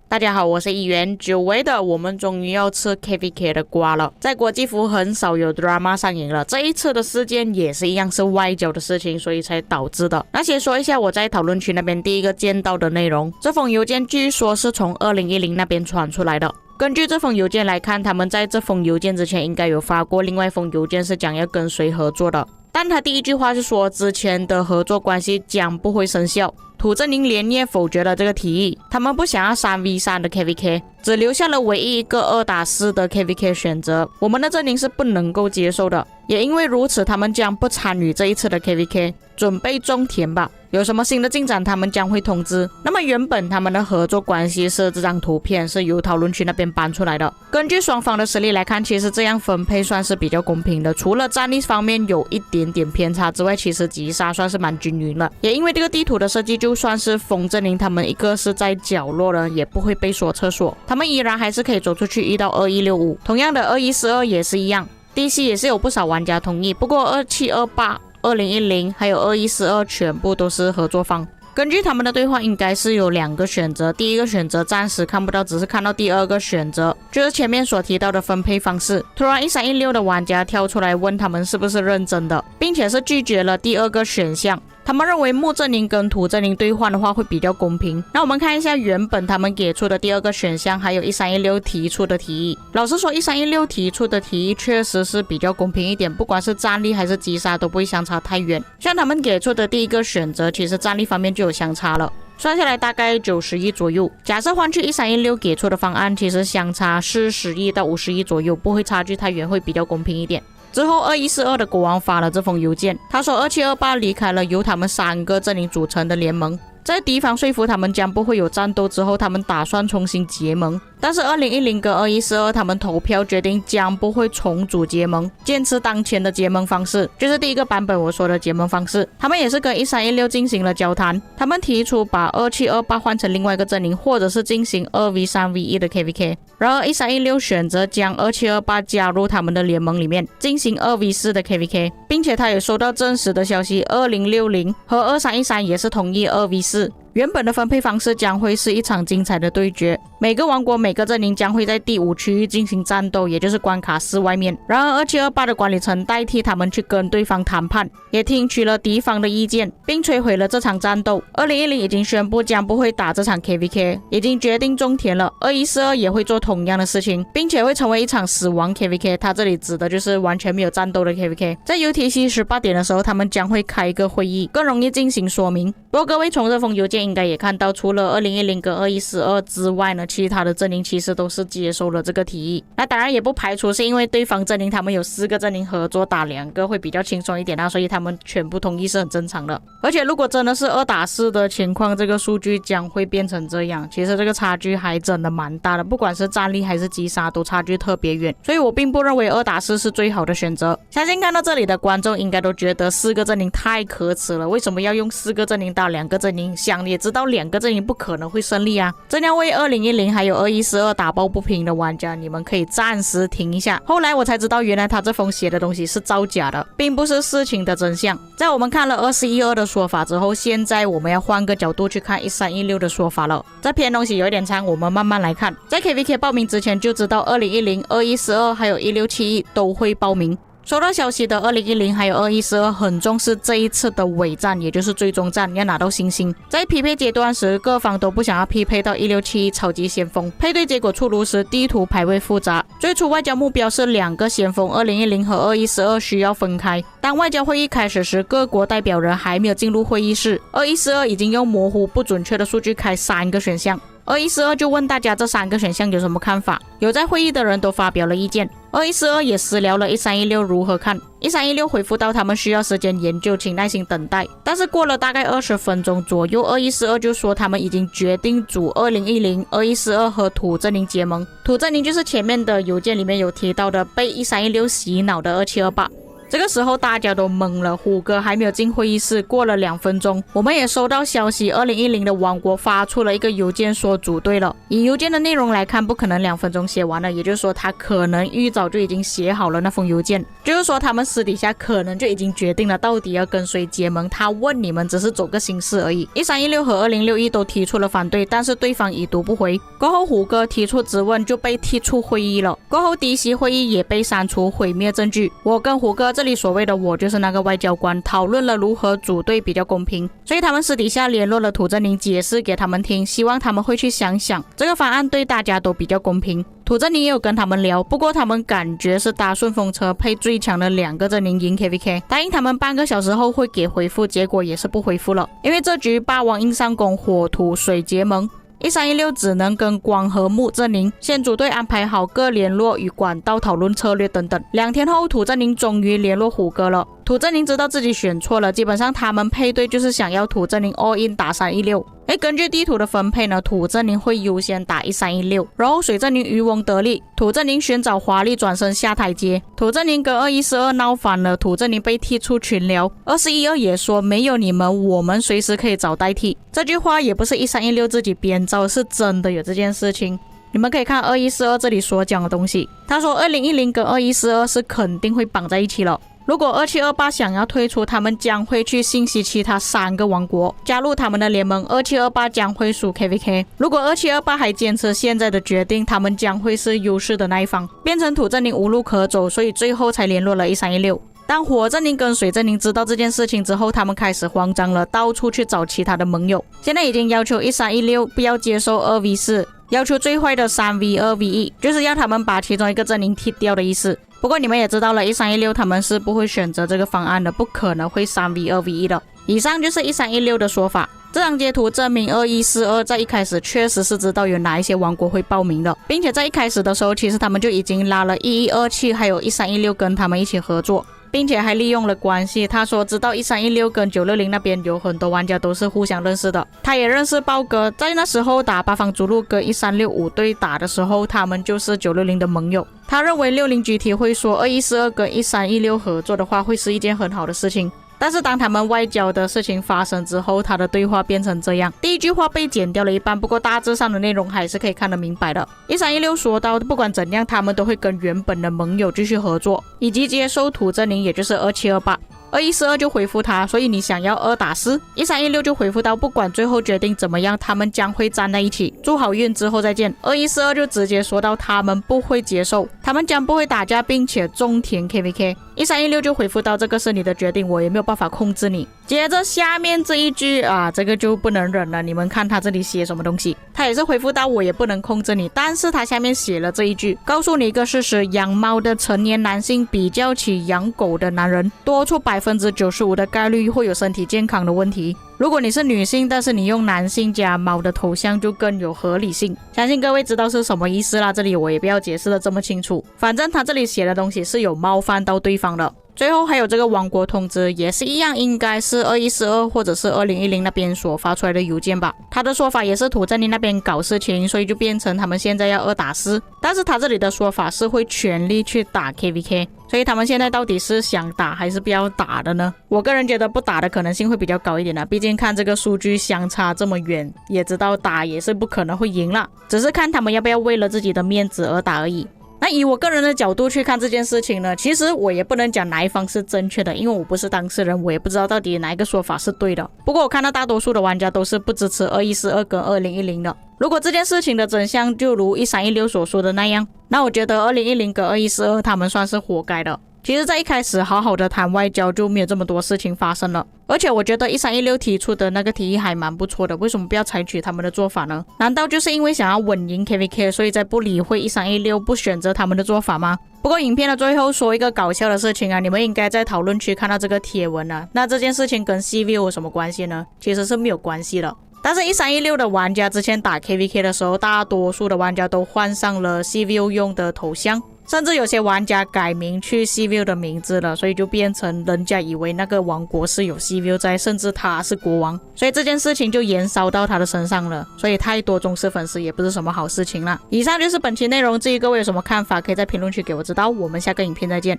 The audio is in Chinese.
大家好，我是议员。久违的我们终于要吃 KVK 的瓜了。在国际服很少有 drama 上映了，这一次的事件也是一样是外交的事情，所以才导致的。那先说一下我在讨论区那边第一个见到的内容，这封邮件据说是从2010那边传出来的。根据这封邮件来看，他们在这封邮件之前应该有发过另外一封邮件，是讲要跟谁合作的。但他第一句话是说之前的合作关系将不会生效。土正宁连夜否决了这个提议，他们不想要3v3的 KVK， 只留下了唯一一个2打4的 KVK 选择，我们的阵营是不能够接受的。也因为如此，他们将不参与这一次的 KVK， 准备种田吧。有什么新的进展，他们将会通知。那么原本他们的合作关系是这张图片是由讨论区那边搬出来的。根据双方的实力来看，其实这样分配算是比较公平的，除了战力方面有一点点偏差之外，其实击杀算是蛮均匀了。也因为这个地图的设计，就算是风阵营他们一个是在角落了，也不会被锁厕所，他们依然还是可以走出去遇到2165。同样的2142也是一样，DC 也是有不少玩家同意，不过2728、2010还有2142全部都是合作方。根据他们的对话，应该是有2个选择，第一个选择暂时看不到，只是看到第2个选择，就是前面所提到的分配方式。突然1316的玩家跳出来问他们是不是认真的，并且是拒绝了第2个选项。他们认为木阵营跟土阵营兑换的话会比较公平。那我们看一下原本他们给出的第2个选项，还有1316提出的提议。老实说1316提出的提议确实是比较公平一点，不管是战力还是击杀都不会相差太远。像他们给出的第1个选择，其实战力方面就有相差了，算下来大概90亿左右。假设换去1316给出的方案，其实相差40亿到50亿左右，不会差距太远，会比较公平一点。之后2142的国王发了这封邮件，他说2728离开了由他们3个阵营组成的联盟，在敌方说服他们将不会有战斗之后，他们打算重新结盟。但是2010跟2142他们投票决定将不会重组结盟，坚持当前的结盟方式，就是第1个版本我说的结盟方式。他们也是跟1316进行了交谈，他们提出把2728换成另外一个阵营，或者是进行2v3v1 的 KVK。然而1316选择将2728加入他们的联盟里面，进行2v4的 KVK， 并且他也收到证实的消息，2060和2313也是同意2v4。原本的分配方式将会是一场精彩的对决，每个王国每个阵营将会在第5区域进行战斗，也就是关卡4外面。然而2728的管理层代替他们去跟对方谈判，也听取了敌方的意见，并摧毁了这场战斗。2010已经宣布将不会打这场 KVK， 已经决定种田了。2142也会做同样的事情，并且会成为一场死亡 KVK， 他这里指的就是完全没有战斗的 KVK。在 UTC 18点的时候，他们将会开一个会议，更容易进行说明。不过各位从这封邮件应该也看到，除了2010跟2142之外呢，其他的阵营其实都是接受了这个提议。那当然也不排除是因为对方阵营他们有4个阵营合作打2个会比较轻松一点啊，所以他们全部同意是很正常的。而且如果真的是2打4的情况，这个数据将会变成这样，其实这个差距还真的蛮大的，不管是战力还是击杀都差距特别远，所以我并不认为2打4是最好的选择。相信看到这里的观众应该都觉得4个阵营太可耻了，为什么要用4个阵营打2个阵营？想也知道2个阵营不可能会胜利啊！这样为2010还有2142打抱不平的玩家，你们可以暂时停一下。后来我才知道，原来他这封写的东西是造假的，并不是事情的真相。在我们看了2112的说法之后，现在我们要换个角度去看1316的说法了。这篇东西有一点长，我们慢慢来看。在 KVK 报名之前就知道2010、2142还有1671都会报名。收到消息的2010还有2142很重视这一次的尾战，也就是最终战，要拿到星星。在匹配阶段时，各方都不想要匹配到1671超级先锋。配对结果出炉时，地图排位复杂。最初外交目标是2个先锋，2010和2142需要分开。当外交会议开始时，各国代表人还没有进入会议室，2142已经用模糊不准确的数据开3个选项。2142就问大家这3个选项有什么看法，有在会议的人都发表了意见。2142也私聊了1316如何看，1316回复到他们需要时间研究，请耐心等待。但是过了大概20分钟左右，2142就说他们已经决定组2010、2142和土阵营结盟。土阵营就是前面的邮件里面有提到的被1316洗脑的2728。这个时候大家都懵了，虎哥还没有进会议室，过了2分钟，我们也收到消息，2010的王国发出了一个邮件说组队了。以邮件的内容来看，不可能2分钟写完了，也就是说他可能预早就已经写好了那封邮件，就是说他们私底下可能就已经决定了到底要跟谁结盟，他问你们只是走个形式而已。1316和2061都提出了反对，但是对方已读不回。过后虎哥提出质问就被踢出会议了，过后嫡系会议也被删除，毁灭证据。我跟虎哥这里所谓的我就是那个外交官，讨论了如何组队比较公平，所以他们私底下联络了土正宁，解释给他们听，希望他们会去想想这个方案对大家都比较公平。土正宁也有跟他们聊，不过他们感觉是搭顺风车配最强的2个阵营赢 KVK， 答应他们半个小时后会给回复，结果也是不回复了。因为这局霸王硬上弓，火土水结盟，1316只能跟光和木阵营先组队，安排好各联络与管道，讨论策略等等。2天后，土正宁终于联络虎哥了。土正宁知道自己选错了，基本上他们配对就是想要土正宁 all in 打316。根据地图的分配呢，土正宁会优先打1316，然后水正宁渔翁得利，土正宁寻找华丽转身下台阶。土正宁跟2142闹翻了，土正宁被踢出群聊，2412也说没有你们，我们随时可以找代替。这句话也不是1316自己编造，是真的有这件事情。你们可以看2142这里所讲的东西，他说2010跟2142是肯定会绑在一起了。如果2728想要退出，他们将会去信息其他3个王国加入他们的联盟，2728将会输 KVK。 如果2728还坚持现在的决定，他们将会是优势的那一方，变成土正宁无路可走，所以最后才联络了1316。当火正宁跟水正宁知道这件事情之后，他们开始慌张了，到处去找其他的盟友。现在已经要求1316不要接受 2v4， 要求最坏的 3v2v1， 就是要他们把其中一个阵营踢掉的意思。不过你们也知道了，1316他们是不会选择这个方案的，不可能会 3v2v1 的。以上就是1316的说法。这张截图证明2142在一开始确实是知道有哪一些王国会报名的，并且在一开始的时候，其实他们就已经拉了1127还有1316跟他们一起合作，并且还利用了关系。他说知道1316跟960那边有很多玩家都是互相认识的，他也认识豹哥，在那时候打八方逐鹿跟1365队打的时候，他们就是960的盟友。他认为60 GT 会说2142跟1316合作的话会是一件很好的事情，但是当他们外交的事情发生之后，他的对话变成这样。第一句话被剪掉了一半，不过大致上的内容还是可以看得明白的。1316说到不管怎样，他们都会跟原本的盟友继续合作，以及接受土正宁，也就是2728。2142就回复他，所以你想要2打4。1316就回复到不管最后决定怎么样，他们将会站在一起，祝好运之后再见。2142就直接说到他们不会接受，他们将不会打架，并且中填 KVK。1316就回复到这个是你的决定，我也没有办法控制你。接着下面这一句这个就不能忍了，你们看他这里写什么东西，他也是回复到我也不能控制你，但是他下面写了这一句，告诉你一个事实，养猫的成年男性比较起养狗的男人，多出95%的概率会有身体健康的问题。如果你是女性，但是你用男性加猫的头像就更有合理性。相信各位知道是什么意思啦，这里我也不要解释的这么清楚，反正他这里写的东西是有冒犯到对方的。最后还有这个王国通知也是一样，应该是2142或者是2010那边所发出来的邮件吧。他的说法也是土正宁那边搞事情，所以就变成他们现在要2打4，但是他这里的说法是会全力去打 KVK， 所以他们现在到底是想打还是不要打的呢？我个人觉得不打的可能性会比较高一点的，毕竟看这个数据相差这么远，也知道打也是不可能会赢了，只是看他们要不要为了自己的面子而打而已。那以我个人的角度去看这件事情呢，其实我也不能讲哪一方是正确的，因为我不是当事人，我也不知道到底哪一个说法是对的。不过我看到大多数的玩家都是不支持2142跟2010的。如果这件事情的真相就如1316所说的那样，那我觉得2010跟2142他们算是活该的。其实在一开始好好的谈外交就没有这么多事情发生了，而且我觉得1316提出的那个提议还蛮不错的，为什么不要采取他们的做法呢？难道就是因为想要稳赢 KVK 所以在不理会1316不选择他们的做法吗？不过影片的最后说一个搞笑的事情你们应该在讨论区看到这个贴文那这件事情跟 CV 有什么关系呢？其实是没有关系的。但是1316的玩家之前打 KVK 的时候，大多数的玩家都换上了 CVO 用的头像，甚至有些玩家改名去 CVO 的名字了，所以就变成人家以为那个王国是有 CVO 在，甚至他是国王，所以这件事情就延烧到他的身上了，所以太多忠实粉丝也不是什么好事情啦。以上就是本期内容，至于各位有什么看法，可以在评论区给我知道，我们下个影片再见。